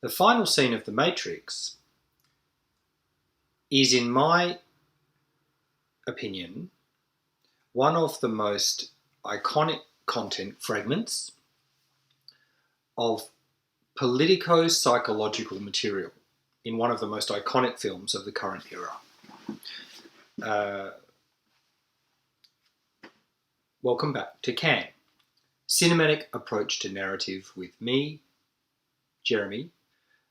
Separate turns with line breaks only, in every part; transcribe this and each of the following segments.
The final scene of The Matrix is, in my opinion, one of the most iconic content fragments of politico-psychological material in one of the most iconic films of the current era. Welcome back to Can. Cinematic approach to narrative with me, Jeremy,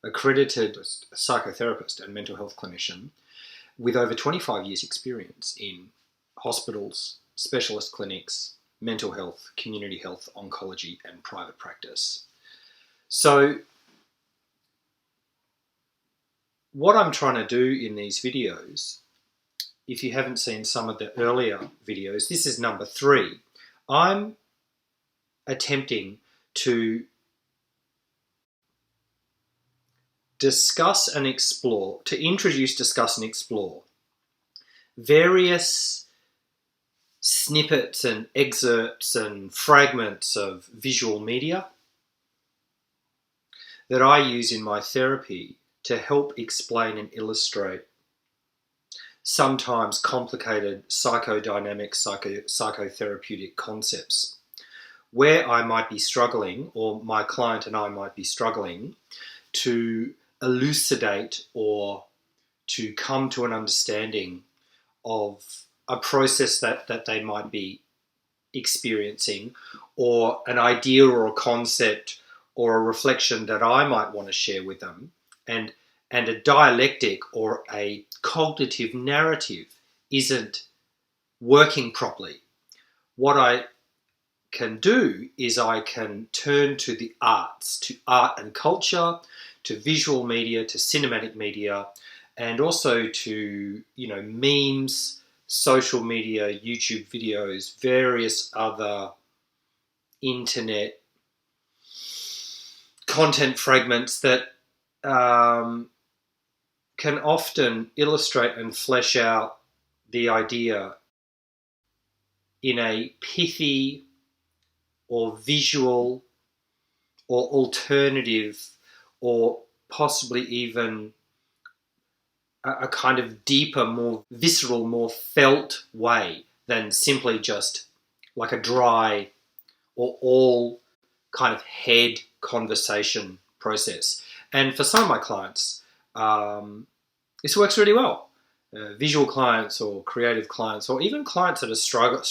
accredited psychotherapist and mental health clinician with over 25 years experience in hospitals, specialist clinics, mental health, community health, oncology and private practice. So what I'm trying to do in these videos, if you haven't seen some of the earlier videos, this is number 3. I'm attempting to discuss and explore, to introduce, discuss and explore various snippets and excerpts and fragments of visual media that I use in my therapy to help explain and illustrate sometimes complicated psychodynamic, psychotherapeutic concepts where I might be struggling, or my client and I might be struggling, to elucidate or to come to an understanding of a process that they might be experiencing, or an idea or a concept or a reflection that I might want to share with them, and a dialectic or a cognitive narrative isn't working properly. What I can do is I can turn to the arts, to art and culture, to visual media, to cinematic media, and also to, memes, social media, YouTube videos, various other internet content fragments that can often illustrate and flesh out the idea in a pithy or visual or alternative or possibly even a kind of deeper, more visceral, more felt way than simply just like a dry or all kind of head conversation process. And for some of my clients, this works really well. Visual clients or creative clients, or even clients that struggle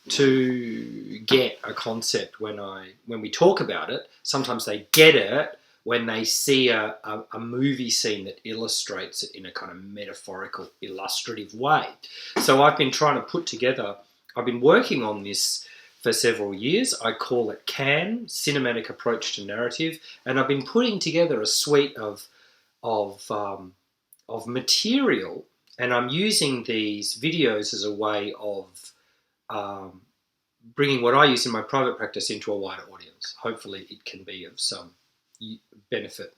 to get a concept when we talk about it. Sometimes they get it when they see a movie scene that illustrates it in a kind of metaphorical, illustrative way. So I've been working on this for several years. I call it CAN, Cinematic Approach to Narrative, and I've been putting together a suite of material, and I'm using these videos as a way of bringing what I use in my private practice into a wider audience. Hopefully it can be of some benefit,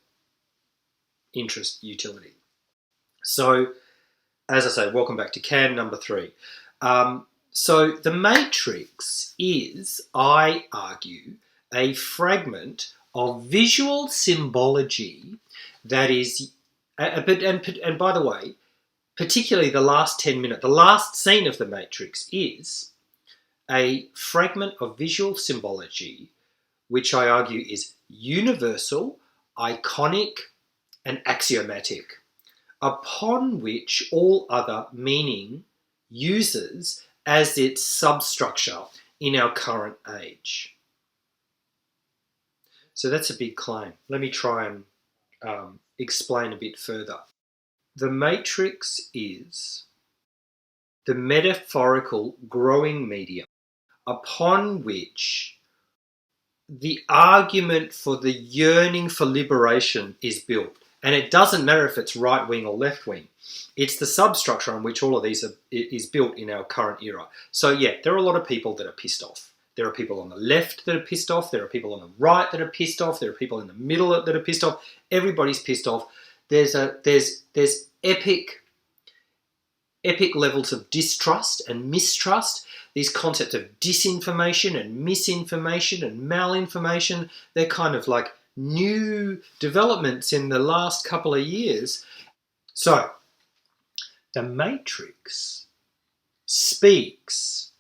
interest, utility. So, as I say, welcome back to CAN number 3. So The Matrix is, I argue, a fragment of visual symbology that is, and by the way, particularly the last 10 minutes, the last scene of The Matrix is a fragment of visual symbology which I argue is universal, iconic, and axiomatic, upon which all other meaning uses as its substructure in our current age. So that's a big claim. Let me try and explain a bit further. The Matrix is the metaphorical growing medium upon which the argument for the yearning for liberation is built. And it doesn't matter if it's right wing or left wing. It's the substructure on which all of these is built in our current era. So yeah, there are a lot of people that are pissed off. There are people on the left that are pissed off. There are people on the right that are pissed off. There are people in the middle that are pissed off. Everybody's pissed off. There's epic epic levels of distrust and mistrust. These concepts of disinformation and misinformation and malinformation, they're kind of like new developments in the last couple of years. So, the Matrix speaks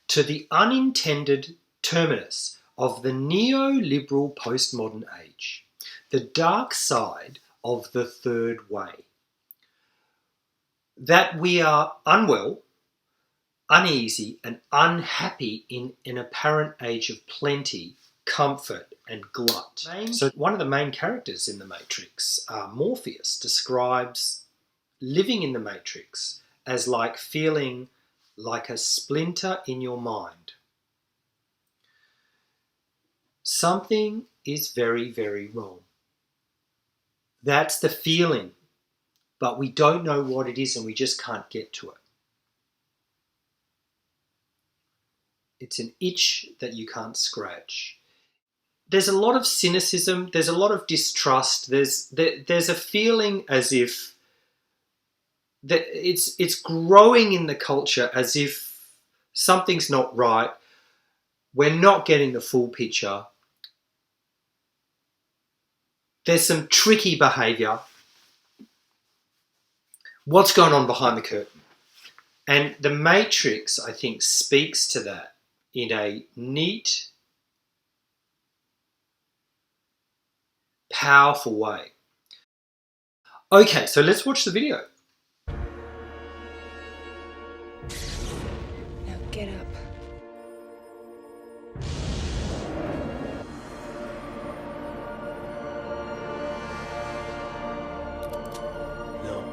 to the unintended terminus of the neoliberal postmodern age, the dark side of the third way. That we are unwell, uneasy and unhappy in an apparent age of plenty, comfort and glut. So one of the main characters in the Matrix, Morpheus, describes living in the Matrix as like feeling like a splinter in your mind. Something is very, very wrong. That's the feeling, but we don't know what it is and we just can't get to it. It's an itch that you can't scratch. There's a lot of cynicism, there's a lot of distrust, there's a feeling as if that it's growing in the culture as if something's not right, we're not getting the full picture, there's some tricky behaviour, what's going on behind the curtain? And the Matrix, I think, speaks to that in a neat, powerful way. Okay, so let's watch the video.
Now get up.
No.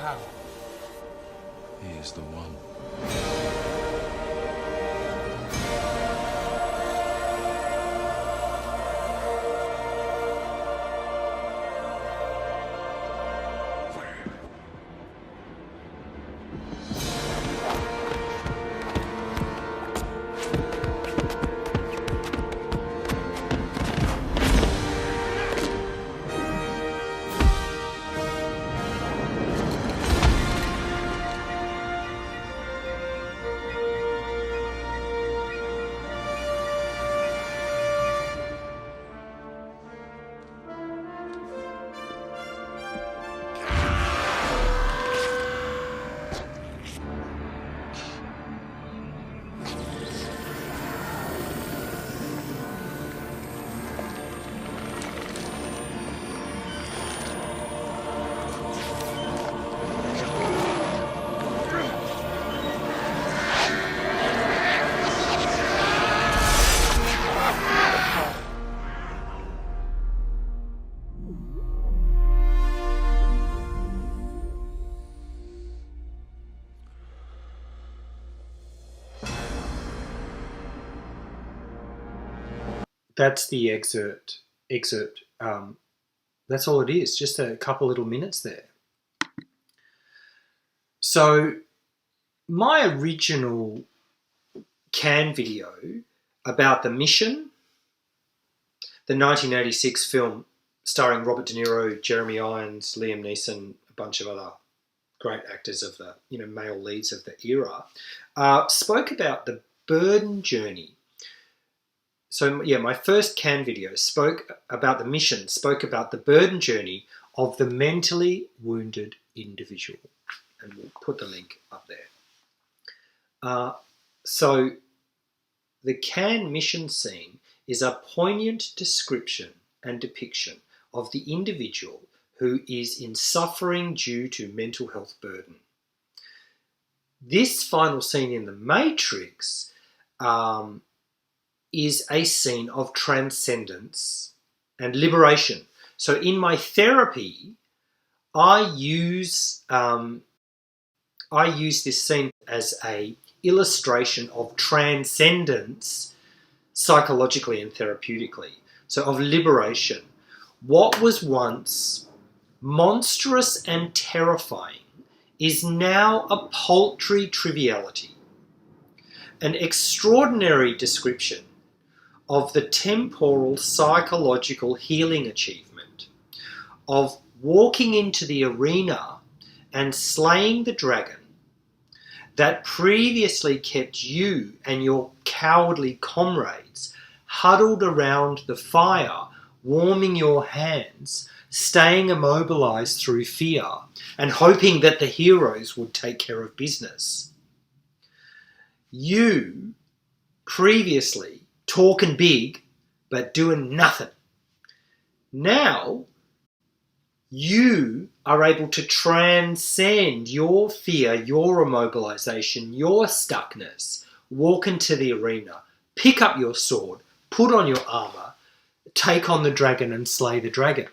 How?
He is the one.
That's the excerpt. That's all it is, just a couple little minutes there. So my original Cannes video about The Mission, the 1986 film starring Robert De Niro, Jeremy Irons, Liam Neeson, a bunch of other great actors of the male leads of the era, spoke about the burden journey. So yeah, my first Cannes video spoke about The Mission, spoke about the burden journey of the mentally wounded individual. And we'll put the link up there. So the Cannes mission scene is a poignant description and depiction of the individual who is in suffering due to mental health burden. This final scene in The Matrix is a scene of transcendence and liberation. So in my therapy, I use this scene as a illustration of transcendence psychologically and therapeutically. So of liberation. What was once monstrous and terrifying is now a paltry triviality. An extraordinary description of the temporal psychological healing achievement of walking into the arena and slaying the dragon that previously kept you and your cowardly comrades huddled around the fire, warming your hands, staying immobilized through fear, and hoping that the heroes would take care of business. You previously talking big but doing nothing. Now you are able to transcend your fear, your immobilization, your stuckness, walk into the arena, pick up your sword, put on your armor, take on the dragon and slay the dragon.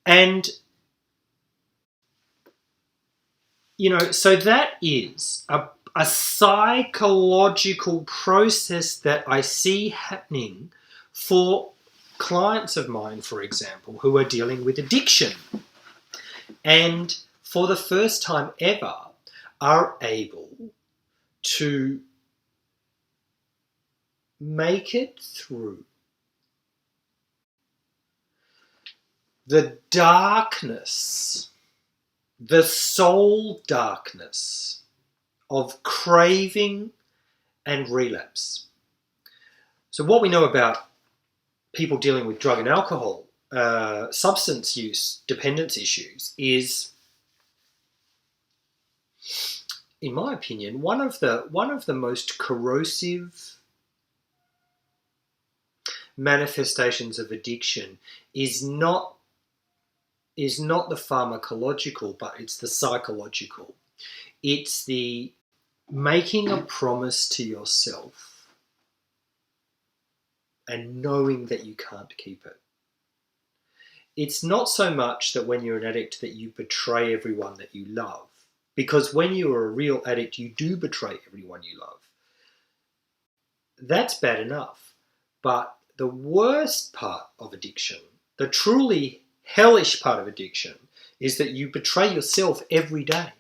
And, so that is a psychological process that I see happening for clients of mine, for example, who are dealing with addiction and for the first time ever are able to make it through the darkness, the soul darkness of craving and relapse. So what we know about people dealing with drug and alcohol, substance use, dependence issues is, in my opinion, one of the most corrosive manifestations of addiction is not the pharmacological, but it's the psychological. It's the making a promise to yourself and knowing that you can't keep it. It's not so much that when you're an addict that you betray everyone that you love, because when you are a real addict, you do betray everyone you love. That's bad enough. But the worst part of addiction, the truly hellish part of addiction, is that you betray yourself every day.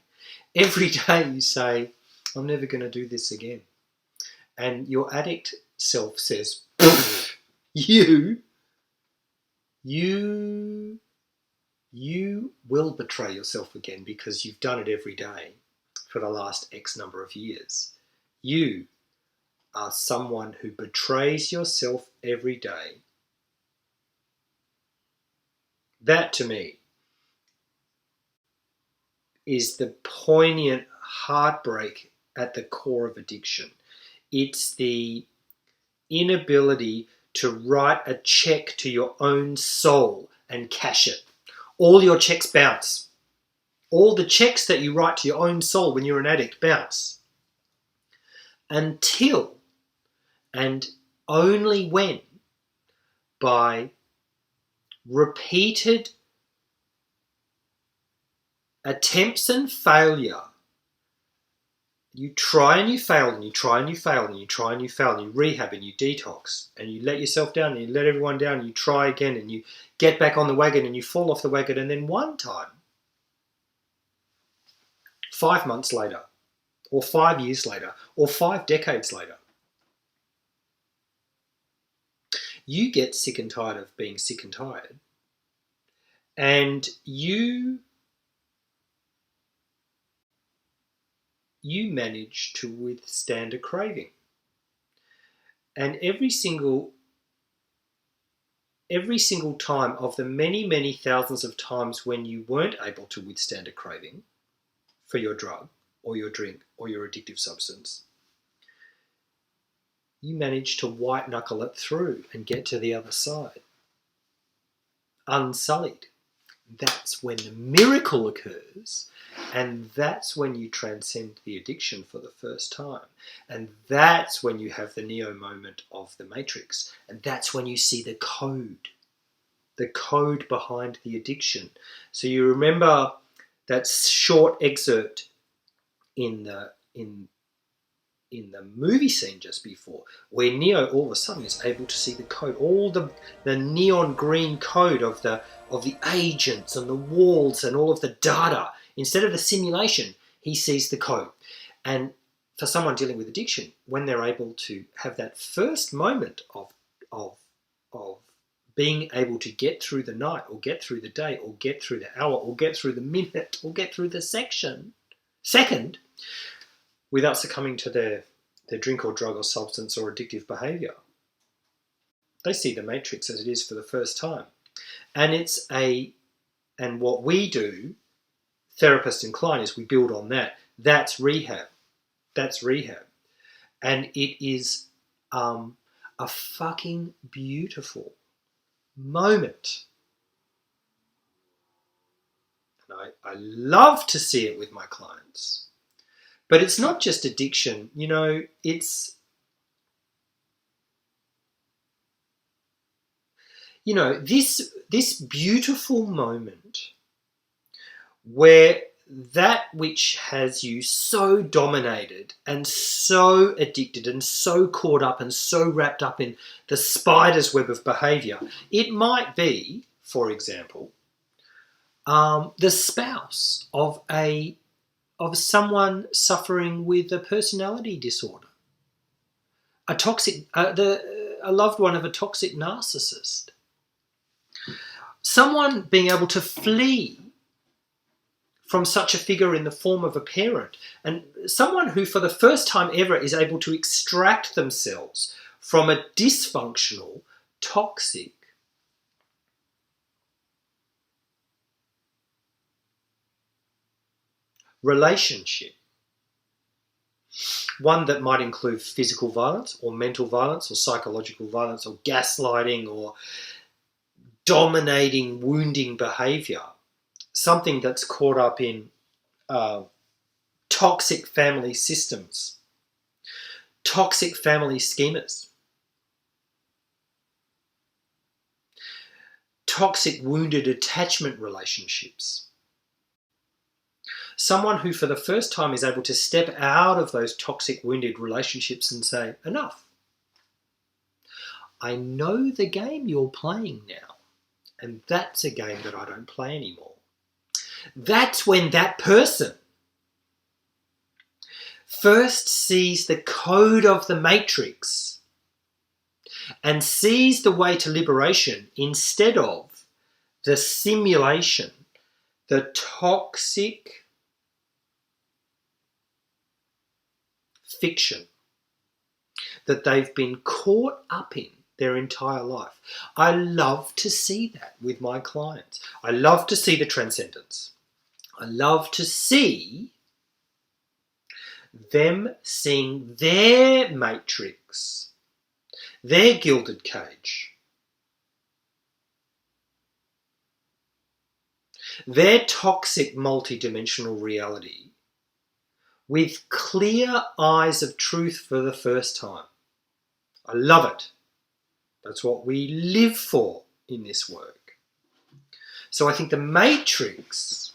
Every day you say, I'm never going to do this again. And your addict self says, you will betray yourself again because you've done it every day for the last X number of years. You are someone who betrays yourself every day. That, to me, is the poignant heartbreak at the core of addiction. It's the inability to write a cheque to your own soul and cash it. All your checks bounce. All the checks that you write to your own soul when you're an addict bounce. Until and only when, by repeated attempts and failure, you try and you fail and you try and you fail and you try and you fail and you rehab and you detox and you let yourself down and you let everyone down and you try again and you get back on the wagon and you fall off the wagon, and then one time, 5 months later or 5 years later or 5 decades later, you get sick and tired of being sick and tired, and you manage to withstand a craving. And every single time of the many, many thousands of times when you weren't able to withstand a craving for your drug or your drink or your addictive substance, you manage to white knuckle it through and get to the other side, unsullied. That's when the miracle occurs, and that's when you transcend the addiction for the first time. And that's when you have the Neo moment of the Matrix. And that's when you see the code behind the addiction. So you remember that short excerpt in in the movie scene just before, where Neo all of a sudden is able to see the code, all the neon green code of the agents and the walls and all of the data. Instead of the simulation, he sees the code. And for someone dealing with addiction, when they're able to have that first moment of being able to get through the night, or get through the day, or get through the hour, or get through the minute, or get through the second, without succumbing to their drink or drug or substance or addictive behaviour, they see the matrix as it is for the first time. And what we do, therapists and clients, is we build on that. That's rehab. And it is a fucking beautiful moment. And I love to see it with my clients. But it's not just addiction, it's, this beautiful moment where that which has you so dominated and so addicted and so caught up and so wrapped up in the spider's web of behaviour, it might be, for example, the spouse of someone suffering with a personality disorder, a loved one of a toxic narcissist, someone being able to flee from such a figure in the form of a parent, and someone who for the first time ever is able to extract themselves from a dysfunctional, toxic relationship. One that might include physical violence or mental violence or psychological violence or gaslighting or dominating, wounding behaviour. Something that's caught up in toxic family systems, toxic family schemas, toxic wounded attachment relationships. Someone who for the first time is able to step out of those toxic wounded relationships and say, enough. I know the game you're playing now, and that's a game that I don't play anymore. That's when that person first sees the code of the matrix and sees the way to liberation instead of the simulation, the toxic fiction that they've been caught up in their entire life. I love to see that with my clients. I love to see the transcendence. I love to see them seeing their matrix, their gilded cage, their toxic multidimensional reality with clear eyes of truth for the first time. I love it. That's what we live for in this work. So I think the matrix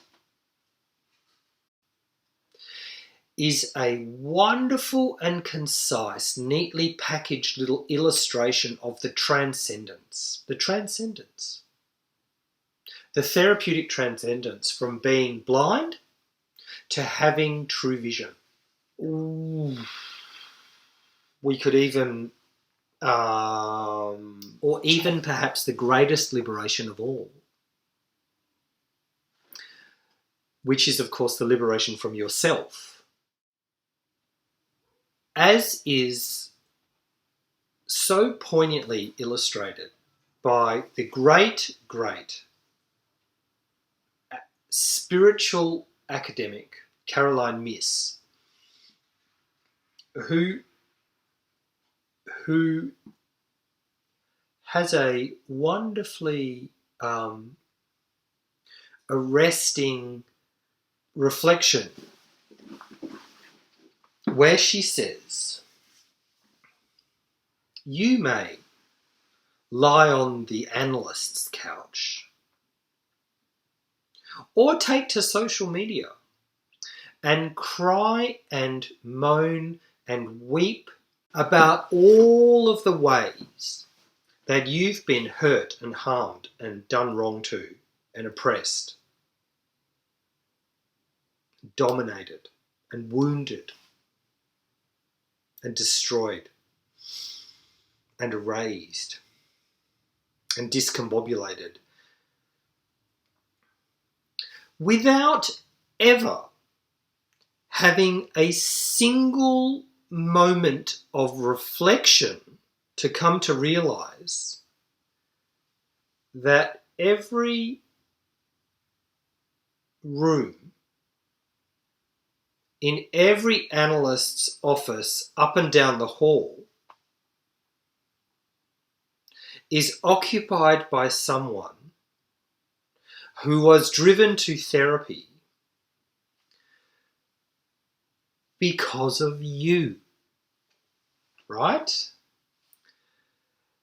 is a wonderful and concise, neatly packaged little illustration of the transcendence. The transcendence. The therapeutic transcendence from being blind to having true vision. Ooh. We could even, or even perhaps the greatest liberation of all, which is, of course, the liberation from yourself, as is so poignantly illustrated by the great spiritual academic Caroline Myss, who has a wonderfully arresting reflection where she says, you may lie on the analyst's couch or take to social media and cry and moan and weep about all of the ways that you've been hurt and harmed and done wrong to and oppressed, dominated and wounded and destroyed and erased and discombobulated, without ever having a single moment of reflection to come to realize that every room in every analyst's office up and down the hall is occupied by someone who was driven to therapy because of you, right?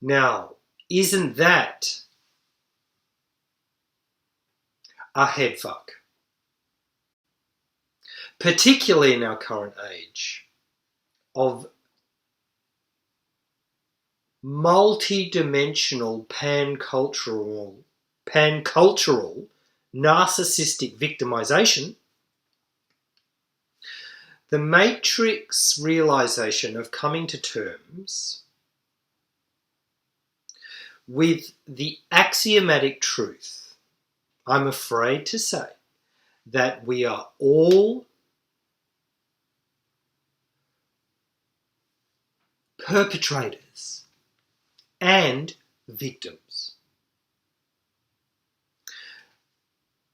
Now, isn't that a headfuck? Particularly in our current age of multi-dimensional pan-cultural narcissistic victimization, the matrix realization of coming to terms with the axiomatic truth, I'm afraid to say, that we are all perpetrators and victims.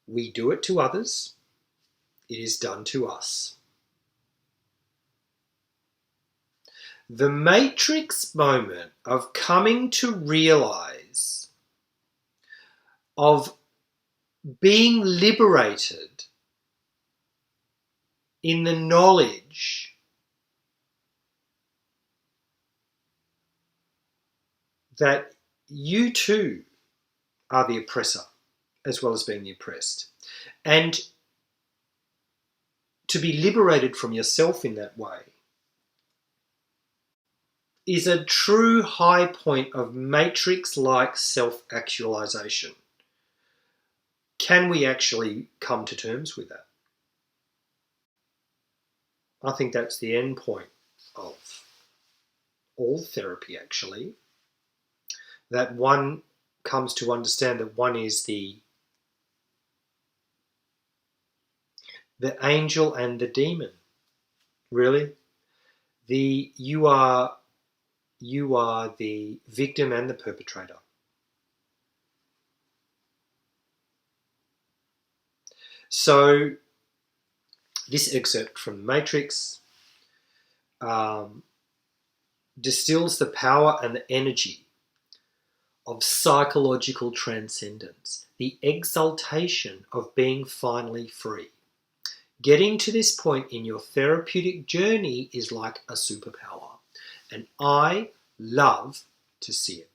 We do it to others, it is done to us. The matrix moment of coming to realize, of being liberated in the knowledge that you too are the oppressor as well as being the oppressed. And to be liberated from yourself in that way is a true high point of matrix-like self-actualization. Can we actually come to terms with that? I think that's the end point of all therapy, actually. That one comes to understand that one is the angel and the demon. Really? You are the victim and the perpetrator. So this excerpt from The Matrix distills the power and the energy of psychological transcendence, the exaltation of being finally free. Getting to this point in your therapeutic journey is like a superpower, and I love to see it.